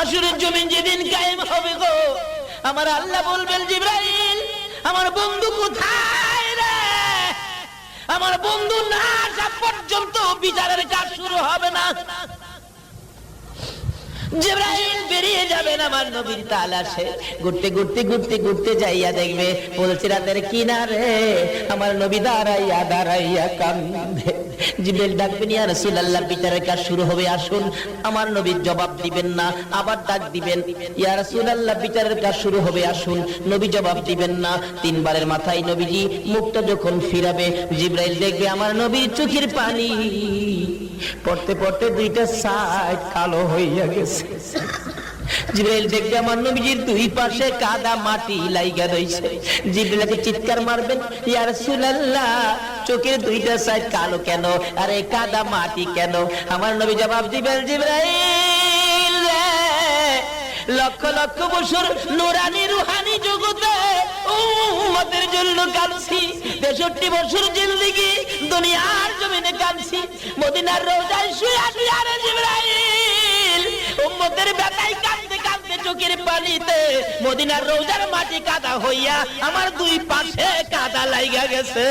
হাসরের জমিন যেদিন কায়েম হবে গো, আমার আল্লাহ বলবেন জিবরাইল আমার বন্ধু কোথায় রে? আমার বন্ধু না আসা পর্যন্ত বিচারের কাজ শুরু হবে না। জিবরাইল বেরিয়ে যাবেন আমার নবীর তালাশে, ঘুরতে ঘুরতে ঘুরতে ঘুরতে যাইয়া দেখবে ফুলসিরাতের কিনারে আমার নবী দাঁড়াইয়া দাঁড়াইয়া কান্দে। জিবরাইল ডাকবেন ইয়া রাসূলুল্লাহ বিচারের কাজ শুরু হবে, আসুন। আমার নবীর জবাব দিবেন না, আবার ডাক দিবেন ইয়া রাসূলুল্লাহ বিচারের কাজ শুরু হবে, আসুন। নবী জবাব দিবেন না। তিনবারের মাথায় নবীজি মুখটা যখন ফিরাবে, জিবরাইল দেখবে আমার নবীর চোখের পানি পড়তে পড়তে দুইটা সাইড কালো হইয়া গেছে। জিবরাইল দেখবে আমার নবীজির দুই পাশে কাদা মাটি লাইগা রইছে। জিবরাইলকে চিৎকার মারবেন ইয়া রাসূলুল্লাহ চোখের দুইটা সাইড কালো কেন, আরে কাদা মাটি কেন? আমার নবী জবাব দিবেন জিবরাইল লক্ষ লক্ষ বছর নুরানি রুহানি জগতে উম্মতের জন্য কাঁদছি, 63 বছর জিন্দেগি দুনিয়ার জমিনে কাঁদছি, মদিনার রওজায় শুয়ে শুয়ে রে জিবরাইল উম্মতের ব্যথায় কাঁদতে কাঁদতে চোখের পানিতে মদিনার রওজার মাটি কাদা হইয়া আমার দুই পাশে কাদা লাইগা গেছে।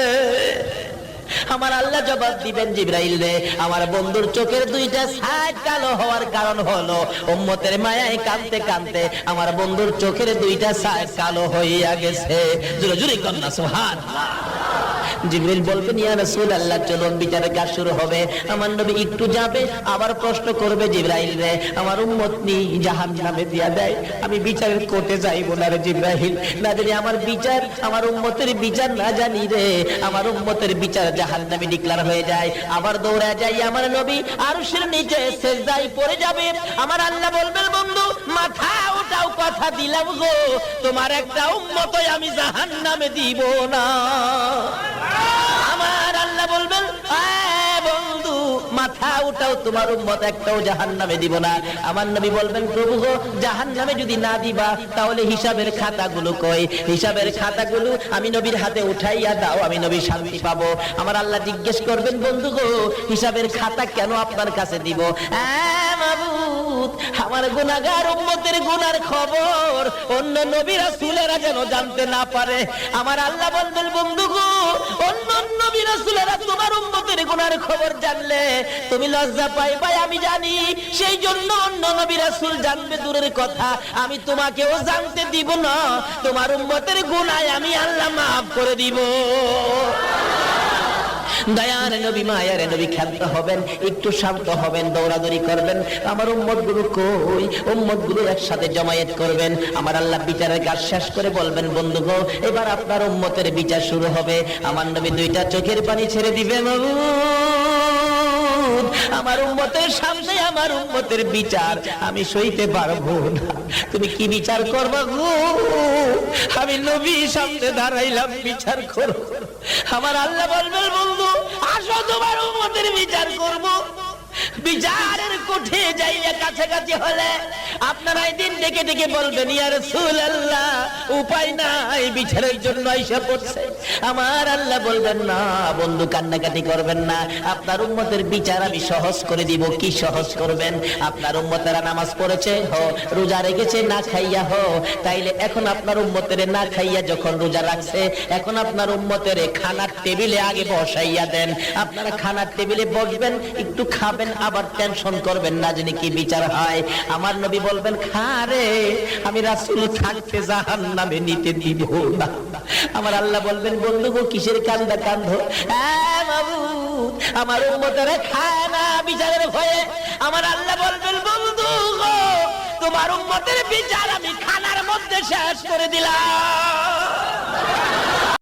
আমার আল্লাহ জবাব দিবেন জিবরাইল রে আমার বন্ধুর চোখের দুইটা সাইড কালো হওয়ার কারণ হলো উম্মতের মায়ায় কাঁদতে কাঁদতে আমার বন্ধুর চোখের দুইটা সাইড কালো হইয়া গেছে। জোরে জোরে কন্যা সুবহানাল্লাহ। জিবরাইল বলবেন ইয়া রাসূলুল্লাহ চলুন বিচারের কাজ শুরু হবে। আমার নবী একটু যাবে, আবার প্রশ্ন করবে জিবরাইল রে আমার উম্মত নি জাহান্নামে দিয়া দেয়, আমি বিচারের কোর্টে যাইব না রে জিবরাইল, না জানি আমার বিচার আমার উম্মতের বিচার না জানি রে আমার উম্মতের বিচার জাহান্নামে ডিক্লার হয়ে যায়। আবার দৌড়া যাই আমার নবী আরশের নিচে সিজদায় পড়ে যাবে। আমার আল্লাহ বলবেন বন্ধু মাথা উঠাও, কথা দিলাম গো তোমার একটা উম্মতই আমি জাহান্নামে দিব না। আমার আল্লাহ বলবেন বন্ধু মাথা উঠাও, তোমার উম্মত একটাও জাহান্নামে দিব না। আমার নবী বলবেন প্রভু গো জাহান্নামে যদি না দিবা তাহলে হিসাবের খাতাগুলো কই? হিসাবের খাতাগুলো আমি নবীর হাতে উঠাইয়া দাও, আমি নবী শান্তি পাবো। আমার আল্লাহ জিজ্ঞেস করবেন বন্ধু গো হিসাবের খাতা কেন আপনার কাছে দিব? মাবুদ আমার গুনাহগার উম্মতের গুনার খবর অন্য নবী রাসূলেরা যেন জানতে না পারে। আমার আল্লাহ বলবেন বন্ধু গো অন্য নবী রাসূলেরা তোমার উম্মতের গুনার খবর জানলে তুমি লজ্জা পাইবা আমি জানি, সেই জন্য অন্য নবী রাসূল জানবে দূরের কথা, আমি তোমাকেও জানতে দিব না। তোমার উম্মতের গুনাহ আমি আল্লাহ maaf করে দিব। দয়ার নবী মায়ার নবী ক্ষান্ত হবেন, একটু শান্ত হবেন, দৌড়াদৌড়ি করবেন। আমার উম্মতগুলো কই? উম্মতগুলো একসাথে জমায়েত করবেন। আমার আল্লাহ বিচারের কাজ শেষ করে বলবেন বন্ধু গো এবার আপনার উম্মতের বিচার শুরু হবে। আমার নবী দুইটা চোখের পানি ছেড়ে দিবেন। আমার উম্মতের সামনে আমার উম্মতের বিচার আমি সইতে পারবো না। তুমি কি বিচার করবা গো? আমি নবী সামনে দাঁড়াইলাম, বিচার করো। আমার আল্লাহ বলবেন বন্ধু আসো তোমার উম্মতের বিচার করব। বিচারের কোঠে যাইয়া কাছাকাছি হলে আপনারা দিন ডেকে ডেকে বলবেন ইয়া রাসূলুল্লাহ উপায় নাই, বিচারের জন্য আইসা পড়ছে। আমার আল্লাহ বলবেন না বন্ধু কান্নাকাটি করবেন না, আপনার উম্মতের বিচার আমি সহজ করে দিব। কি সহজ করবেন? আপনার উম্মতেরা নামাজ পড়েছে হো, রোজা রেখেছে না খাইয়া হো, তাইলে এখন আপনার উম্মতের না খাইয়া যখন রোজা রাখছে এখন আপনার উম্মতের খানার টেবিলে আগে বসাইয়া দেন। আপনারা খানার টেবিলে বসবেন, একটু খাবেন, আবার টেনশন করবেন না জানি কি বিচার হয়। আমার নবী বলবেন খারে আমি রাসূল থাকতে জাহান্নামে নিতে দিব না। আমার আল্লাহ বলবেন বন্ধু গো কিসের কান্দা কান্দো? মাবুদ আমার উম্মতেরা খায় না বিচারের ভয়ে। আমার আল্লাহ বলবেন বন্ধু গো তোমার উম্মতের বিচার আমি খানার মধ্যে শেষ করে দিলাম।